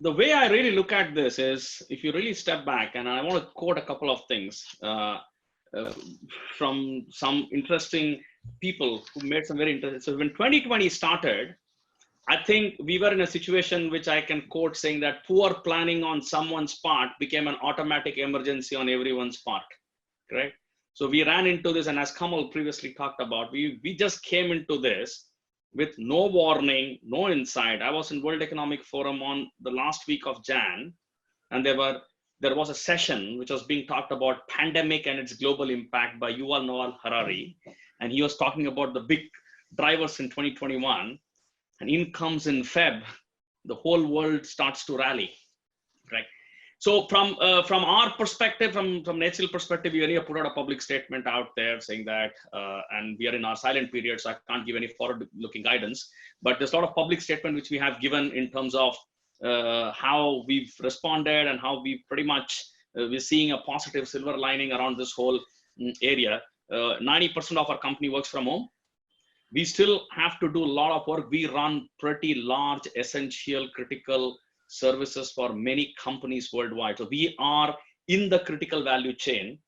the way I really look at this is, if you really step back, and I want to quote a couple of things from some interesting people who made some very interesting. So when 2020 started, I think we were in a situation which I can quote saying that poor planning on someone's part became an automatic emergency on everyone's part, correct? So we ran into this, and as Kamal previously talked about, we just came into this with no warning, no insight. I was in World Economic Forum on the last week of Jan, and there was a session which was being talked about pandemic and its global impact by Yuval Noah Harari, and he was talking about the big drivers in 2021. And in comes in Feb, the whole world starts to rally, right? So from our perspective, from HCL perspective, we only put out a public statement out there saying that, and we are in our silent period, so I can't give any forward-looking guidance. But there's a lot of public statement which we have given in terms of how we've responded and how we pretty much we're seeing a positive silver lining around this whole area. 90% of our company works from home. We still have to do a lot of work. We run pretty large, essential, critical services for many companies worldwide. So we are in the critical value chain.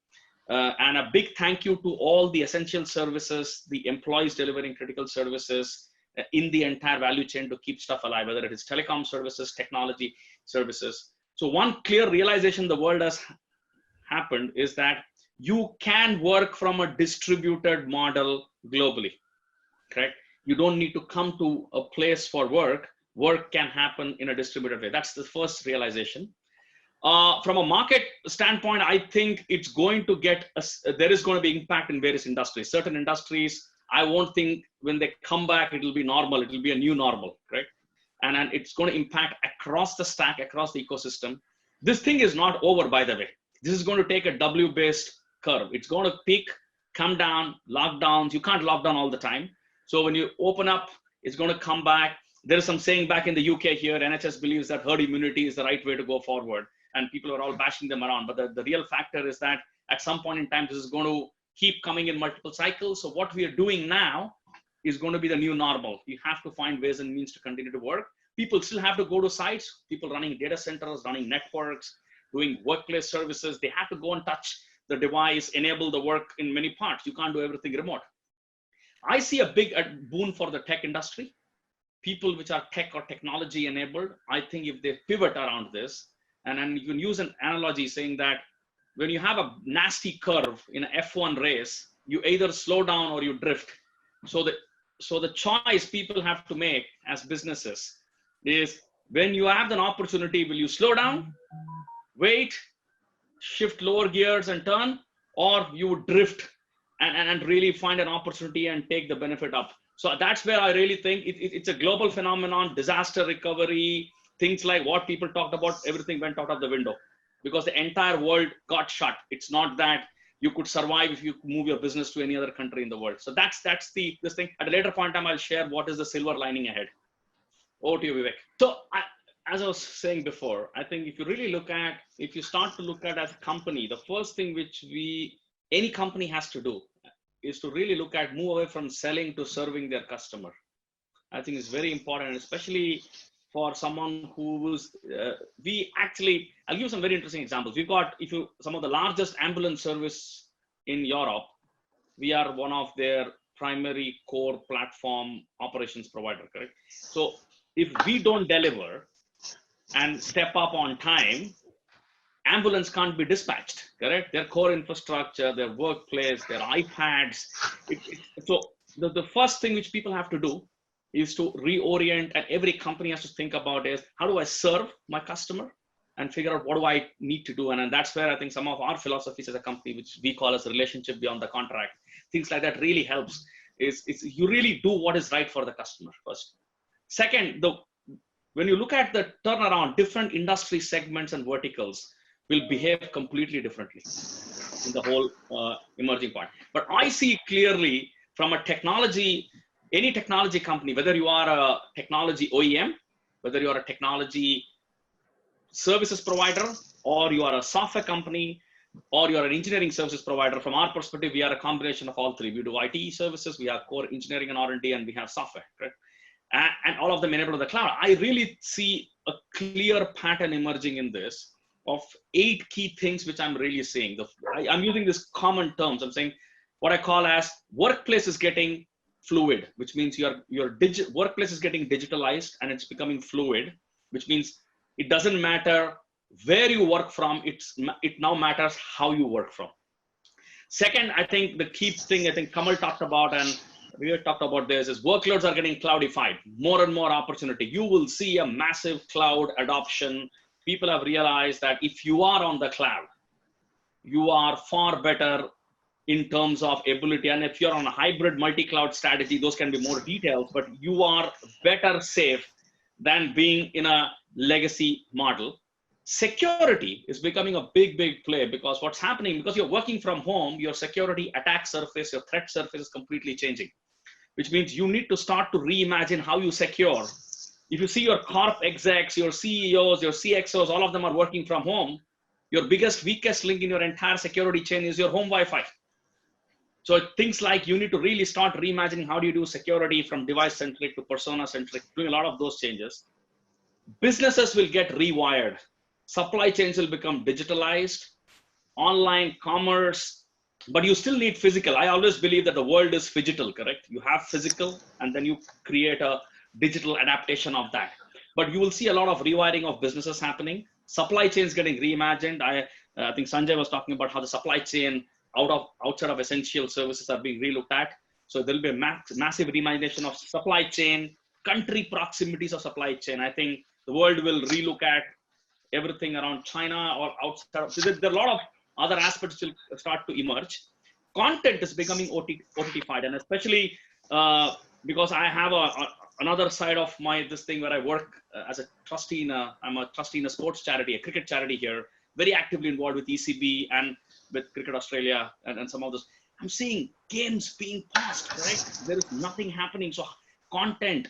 And a big thank you to all the essential services, the employees delivering critical services in the entire value chain to keep stuff alive, whether it is telecom services, technology services. So one clear realization the world has happened is that you can work from a distributed model globally. Correct? You don't need to come to a place for work. Work can happen in a distributed way. That's the first realization. From a market standpoint, I think it's going to there is going to be impact in various industries. Certain industries, I won't think when they come back, it will be normal. It will be a new normal, correct? And it's going to impact across the stack, across the ecosystem. This thing is not over, by the way. This is going to take a W-based curve. It's going to peak, come down, lockdowns. You can't lock down all the time. So when you open up, it's going to come back. There is some saying back in the UK here, NHS believes that herd immunity is the right way to go forward. And people are all bashing them around. But the real factor is that at some point in time, this is going to keep coming in multiple cycles. So what we are doing now is going to be the new normal. You have to find ways and means to continue to work. People still have to go to sites. People running data centers, running networks, doing workplace services. They have to go and touch the device, enable the work in many parts. You can't do everything remote. I see a big boon for the tech industry. People which are tech or technology enabled, I think if they pivot around this, and you can use an analogy saying that when you have a nasty curve in an F1 race, you either slow down or you drift. So the choice people have to make as businesses is, when you have an opportunity, will you slow down, wait, shift lower gears and turn, or you would drift and really find an opportunity and take the benefit up. So that's where I really think it's a global phenomenon, disaster recovery, things like what people talked about, everything went out of the window because the entire world got shut. It's not that you could survive if you move your business to any other country in the world. So that's this thing. At a later point in time, I'll share what is the silver lining ahead. Over to you, Vivek. So as I was saying before, I think if you start to look at as a company, the first thing which any company has to do is to really move away from selling to serving their customer. I think it's very important, especially for someone who's, I'll give some very interesting examples. We've got, some of the largest ambulance service in Europe, we are one of their primary core platform operations provider, correct? So if we don't deliver and step up on time, ambulance can't be dispatched, correct? Their core infrastructure, their workplace, their iPads. So the first thing which people have to do is to reorient, and every company has to think about is, how do I serve my customer and figure out what do I need to do? And that's where I think some of our philosophies as a company, which we call as relationship beyond the contract, things like that really helps, is you really do what is right for the customer first. Second, when you look at the turnaround, different industry segments and verticals will behave completely differently in the whole emerging part. But I see clearly from a technology, any technology company, whether you are a technology OEM, whether you are a technology services provider, or you are a software company, or you are an engineering services provider, from our perspective, we are a combination of all three. We do IT services, we have core engineering and R&D, and we have software, correct? And all of them enabled to the cloud. I really see a clear pattern emerging in this of 8 key things which I'm really seeing. I'm using this common terms. I'm saying what I call as workplace is getting fluid, which means your workplace is getting digitalized and it's becoming fluid, which means it doesn't matter where you work from, it now matters how you work from. Second, I think the key thing I think Kamal talked about, and we have talked about this, is workloads are getting cloudified. More and more opportunity. You will see a massive cloud adoption. People have realized that if you are on the cloud, you are far better in terms of ability. And if you're on a hybrid multi-cloud strategy, those can be more details, but you are better safe than being in a legacy model. Security is becoming a big play, because what's happening, because you're working from home, your security attack surface, your threat surface is completely changing, which means you need to start to reimagine how you secure. If you see your corp execs, your CEOs, your CXOs, all of them are working from home, your biggest, weakest link in your entire security chain is your home Wi-Fi. So things like you need to really start reimagining how do you do security from device-centric to persona-centric, doing a lot of those changes. Businesses will get rewired. Supply chains will become digitalized, online commerce, but you still need physical. I always believe that the world is phygital, correct? You have physical, and then you create a digital adaptation of that. But you will see a lot of rewiring of businesses happening. Supply chains getting reimagined. I think Sanjay was talking about how the supply chain outside of essential services are being relooked at. So there'll be a massive reimagination of supply chain, country proximities of supply chain. I think the world will relook at everything around China or outside. So there are a lot of other aspects will start to emerge. Content is becoming OTT-fied, and especially because I have another side of this thing where I work as a trustee I'm a trustee in a sports charity, a cricket charity here, very actively involved with ECB and with Cricket Australia and some of those. I'm seeing games being paused, right? There is nothing happening. So content,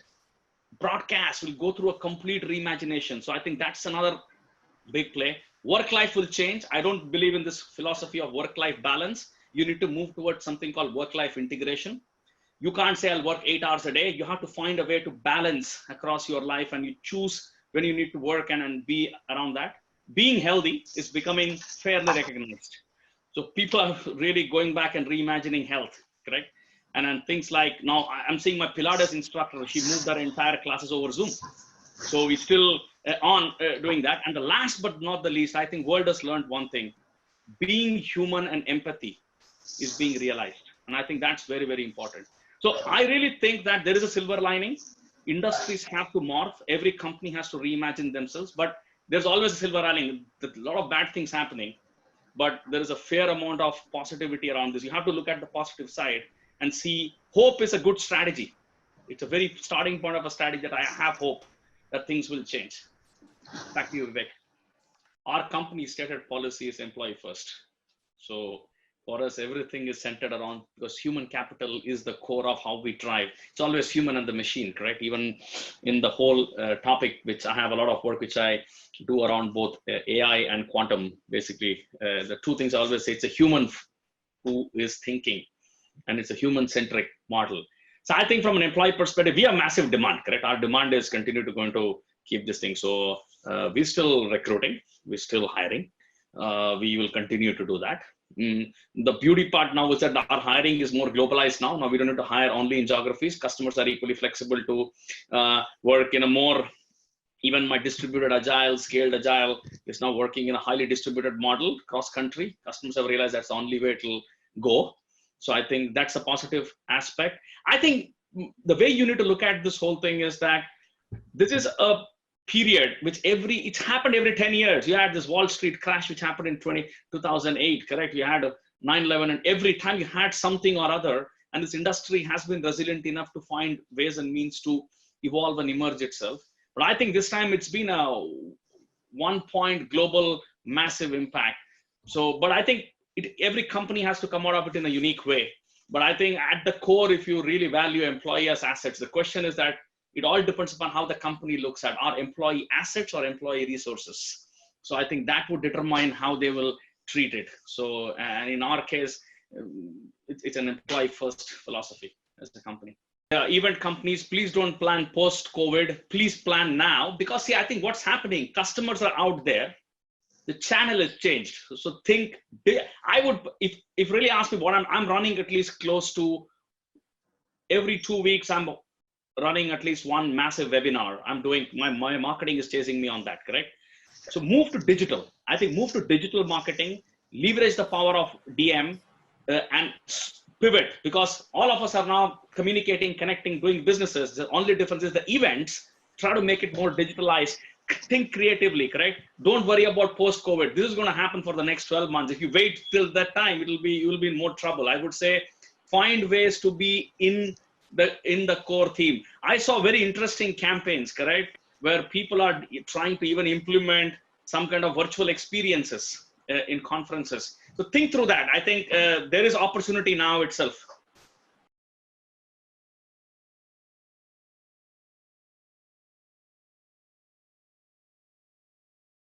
broadcast will go through a complete reimagination. So I think that's another big play. Work-life will change. I don't believe in this philosophy of work-life balance. You need to move towards something called work-life integration. You can't say I'll work 8 hours a day. You have to find a way to balance across your life, and you choose when you need to work and be around that. Being healthy is becoming fairly recognized. So people are really going back and reimagining health, correct? And then things like, now I'm seeing my Pilates instructor, she moved her entire classes over Zoom. So we still doing that. And the last but not the least, I think world has learned one thing: being human and empathy is being realized. And I think that's very, very important. So I really think that there is a silver lining. Industries have to morph. Every company has to reimagine themselves, but there's always a silver lining. There's a lot of bad things happening, but there is a fair amount of positivity around this. You have to look at the positive side and see hope is a good strategy. It's a very starting point of a strategy that I have hope that things will change. Back to you, Vivek. Our company stated policy is employee first. So for us, everything is centered around, because human capital is the core of how we drive. It's always human and the machine, correct? Even in the whole topic, which I have a lot of work, which I do around both AI and quantum, basically. The two things I always say, it's a human who is thinking, and it's a human-centric model. So I think from an employee perspective, we have massive demand, correct? Our demand is going to keep this thing. So we're still recruiting, we're still hiring. We will continue to do that. The beauty part now is that our hiring is more globalized now. Now we don't need to hire only in geographies. Customers are equally flexible to work in a more, even my distributed agile, scaled agile is now working in a highly distributed model cross country. Customers have realized that's the only way it'll go. So I think that's a positive aspect. I think the way you need to look at this whole thing is that this is a period which it's happened every 10 years. You had this Wall Street crash, which happened in 2008, correct? You had a 9/11, and every time you had something or other, and this industry has been resilient enough to find ways and means to evolve and emerge itself. But I think this time it's been a 1-point global massive impact. So, but I think every company has to come out of it in a unique way. But I think at the core, if you really value employee as assets, the question is that it all depends upon how the company looks at our employee assets or employee resources. So I think that would determine how they will treat it. So, and in our case, it's an employee first philosophy as a company. event companies, please don't plan post-COVID. Please plan now, because see, I think what's happening, customers are out there. The channel has changed. So think, I would, if really ask me what I'm running at least close to every 2 weeks, I'm running at least one massive webinar. I'm doing, my marketing is chasing me on that, correct? So move to digital. I think move to digital marketing, leverage the power of DM and pivot, because all of us are now communicating, connecting, doing businesses. The only difference is the events, try to make it more digitalized. Think creatively, correct? Don't worry about post-COVID. This is going to happen for the next 12 months. If you wait till that time, you will be in more trouble. I would say find ways to be in the core theme. I saw very interesting campaigns, correct, where people are trying to even implement some kind of virtual experiences in conferences. So think through that. I think there is opportunity now itself.